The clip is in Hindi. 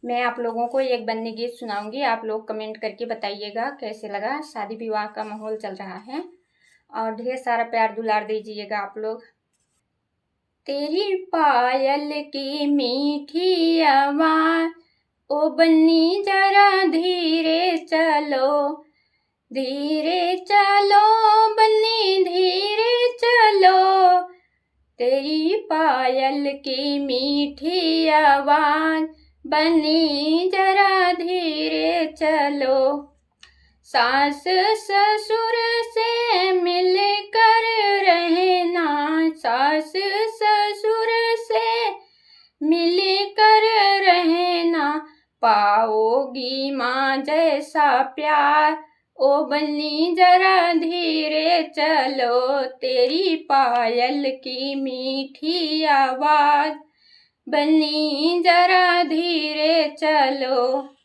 मैं आप लोगों को एक बन्नी गीत सुनाऊंगी। आप लोग कमेंट करके बताइएगा कैसे लगा। शादी विवाह का माहौल चल रहा है और ढेर सारा प्यार दुलार दीजिएगा आप लोग। तेरी पायल की मीठी आवाज, ओ बन्नी जरा धीरे चलो, धीरे चलो बन्नी धीरे चलो। तेरी पायल की मीठी आवाज, बन्नी जरा धीरे चलो। सास ससुर से मिल कर रहना, सास ससुर से मिल कर रहना, पाओगी माँ जैसा प्यार, ओ बन्नी जरा धीरे चलो। तेरी पायल की मीठी आवाज, बन्नी जरा धीरे चलो।